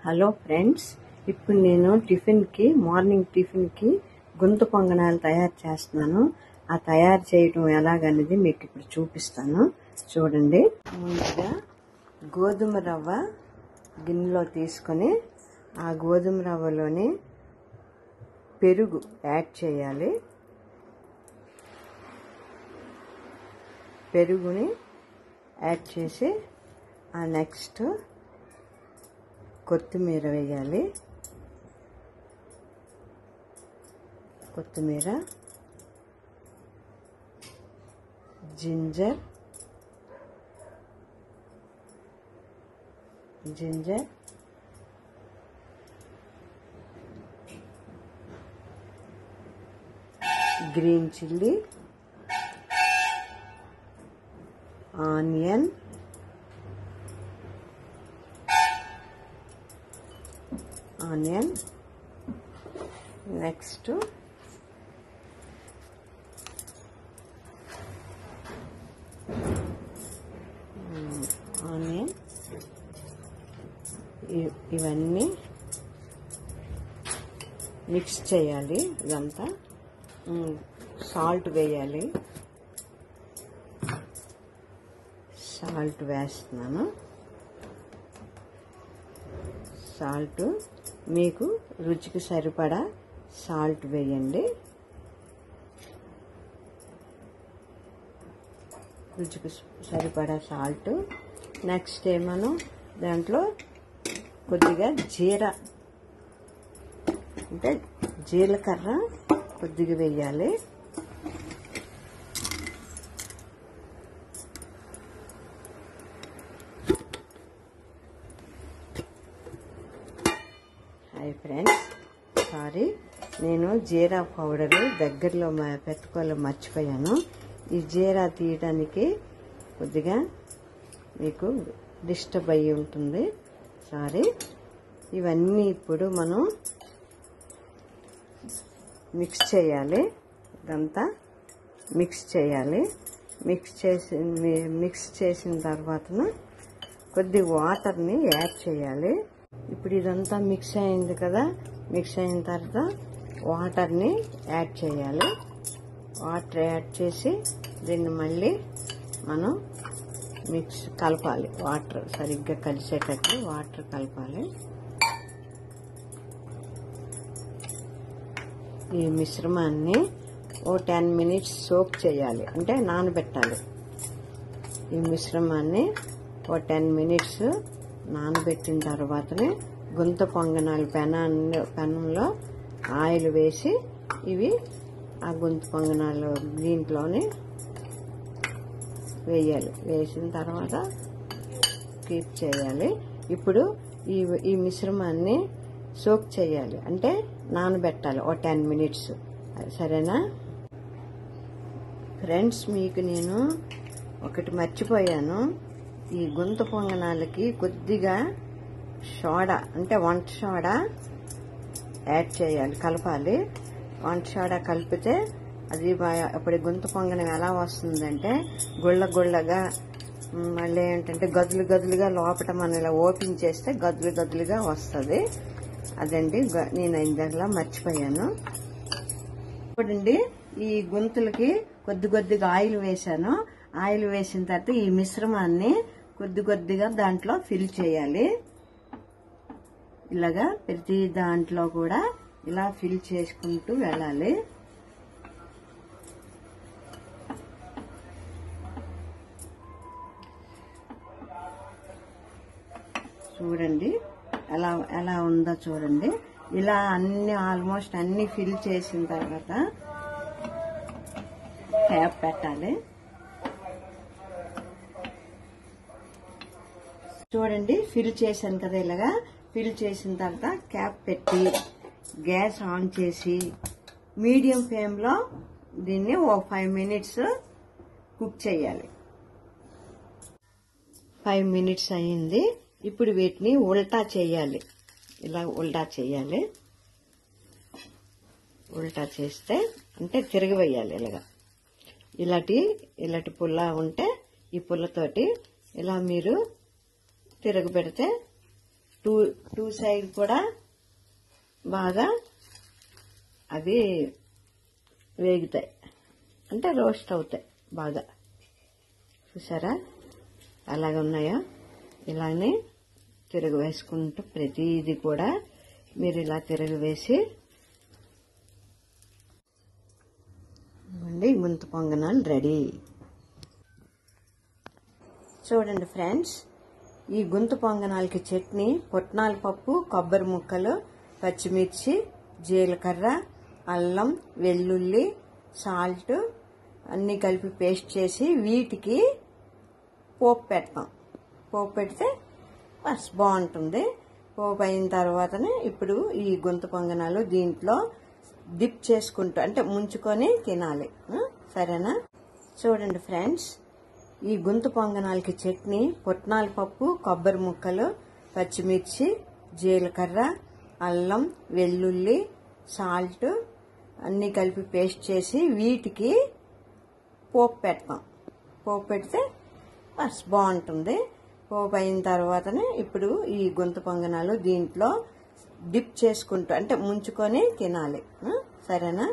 Hello friends, ఇప్పుడు నేను morning టిఫిన్కి గుంత పొంగనాలు తయారు చేస్తున్నాను. ఆ తయారు చేయడం ఎలాగనేది మీకు ఇప్పుడు చూపిస్తాను. చూడండి. ముందుగా గోధుమ రవ్వ గిన్నెలో తీసుకొని ఆ గోధుమ రవ్వలోని పెరుగు యాడ్ చేయాలి. పెరుగుని యాడ్ చేసి ఆ నెక్స్ట్ కొత్తిమీర వేయాలి. కొత్తిమీర, ginger, green chilli, onion, next onion, ఇవన్నీ మిక్స్ చేయాలి. ఇదంతా సాల్ట్ వేయాలి. సాల్ట్ వేస్తున్నాను. సాల్ట్ మీకు రుచికి సరిపడా సాల్ట్ వేయండి. రుచికి సరిపడా సాల్ట్. నెక్స్ట్ ఏమో దాంట్లో కొద్దిగా జీలకర్ర కొద్దిగా వేయాలి. హాయ్ ఫ్రెండ్స్, సారీ, నేను జీరా పౌడరు దగ్గరలో పెట్టుకోవాలి మర్చిపోయాను. ఈ జీరా తీయడానికి కొద్దిగా మీకు డిస్టర్బ్ అయ్యి ఉంటుంది, సారీ. ఇవన్నీ ఇప్పుడు మనం మిక్స్ చేయాలి. ఇదంతా మిక్స్ చేయాలి. మిక్స్ చేసిన తర్వాత కొద్ది వాటర్ని యాడ్ చేయాలి. ఇప్పుడు ఇదంతా మిక్స్ అయింది కదా, మిక్స్ అయిన తర్వాత వాటర్ని యాడ్ చేయాలి. వాటర్ యాడ్ చేసి దీన్ని మళ్ళీ మనం కలపాలి. వాటర్ సరిగ్గా కలిసేటట్లు వాటర్ కలపాలి. ఈ మిశ్రమాన్ని 10 minutes సోక్ చేయాలి, అంటే నానబెట్టాలి. ఈ మిశ్రమాన్ని 10 minutes నానబెట్టిన తర్వాతనే గుంత పొంగనాలు పెనంలో ఆయిల్ వేసి ఇవి ఆ గుంత పొంగనాలు దీంట్లోనే వేయాలి. వేసిన తర్వాత కీప్ చేయాలి. ఇప్పుడు ఈ మిశ్రమాన్ని సోక్ చేయాలి, అంటే నానబెట్టాలి 10 minutes. సరేనా ఫ్రెండ్స్, మీకు నేను ఒకటి మర్చిపోయాను. ఈ గుంత పొంగనాలకి కొద్దిగా సోడా, అంటే వంట సోడా యాడ్ చేయాలి, కలపాలి. వంట సోడా కలిపితే అది అప్పుడు గుంత పొంగనం ఎలా వస్తుందంటే గుళ్ళగా, మళ్ళీ ఏంటంటే గదులుగా లోపల మనం ఇలా ఓపెన్ చేస్తే గదులుగా వస్తుంది. అదండి, నేను ఇందాకలా మర్చిపోయాను. ఇప్పుడండి ఈ గుంతలకి కొద్దిగా ఆయిల్ వేసాను. ఆయిల్ వేసిన తర్వాత ఈ మిశ్రమాన్ని కొద్దిగా దాంట్లో ఫిల్ చేయాలి. ఇలాగా ప్రతి దాంట్లో కూడా ఇలా ఫిల్ చేసుకుంటూ వెళ్ళాలి. చూడండి ఎలా ఉందో చూడండి. ఇలా ఆల్మోస్ట్ అన్ని ఫిల్ చేసిన తర్వాత క్యాప్ పెట్టాలి. చూడండి, ఫిల్ చేశాను కదా. ఇలాగా ఫిల్ చేసిన తర్వాత క్యాప్ పెట్టి గ్యాస్ ఆన్ చేసి మీడియం ఫ్లేమ్లో దీన్ని 5 minutes కుక్ చేయాలి. 5 minutes అయింది. ఇప్పుడు వీటిని ఉల్టా చేయాలి. ఇలా ఉల్టా చేయాలి. ఉల్టా చేస్తే అంటే తిరగవేయాలి. ఇలాంటి పుల్ల ఉంటే ఈ పుల్లతోటి ఇలా మీరు తిరగబెడితే టూ సైడ్ కూడా బాగా అవి వేగుతాయి, అంటే రోస్ట్ అవుతాయి బాగా. చూసారా అలాగ ఉన్నాయో? ఇలానే తిరగ వేసుకుంటూ ప్రతిదీ కూడా మీరు ఇలా తిరగవేసి గుంత పొంగనాలు రెడీ. చూడండి ఫ్రెండ్స్, ఈ గుంత పొంగనాలకి చట్నీ పుట్నాల పప్పు, కొబ్బరి ముక్కలు, పచ్చిమిర్చి, జీలకర్ర, అల్లం, వెల్లుల్లి, సాల్ట్ అన్నీ కలిపి పేస్ట్ చేసి వీటికి పోపు పెడతాం. పోపు పెడితే బస్ బాగుంటుంది. పోపు అయిన తర్వాతనే ఇప్పుడు ఈ గుంత పొంగనాలు దీంట్లో డిప్ చేసుకుంటూ అంటే ముంచుకొని తినాలి. సరేనా? చూడండి ఫ్రెండ్స్, ఈ గుంత పొంగనాలకి చట్నీ పుట్నాల పప్పు, కొబ్బరి ముక్కలు, పచ్చిమిర్చి, జీలకర్ర, అల్లం, వెల్లుల్లి, సాల్ట్ అన్నీ కలిపి పేస్ట్ చేసి వీటికి పోపు పెడతాం. పోపు పెడితే బస్ బాగుంటుంది. పోపు అయిన తర్వాతనే ఇప్పుడు ఈ గుంత పొంగనాలు దీంట్లో డిప్ చేసుకుంటూ అంటే ముంచుకొని తినాలి. సరేనా?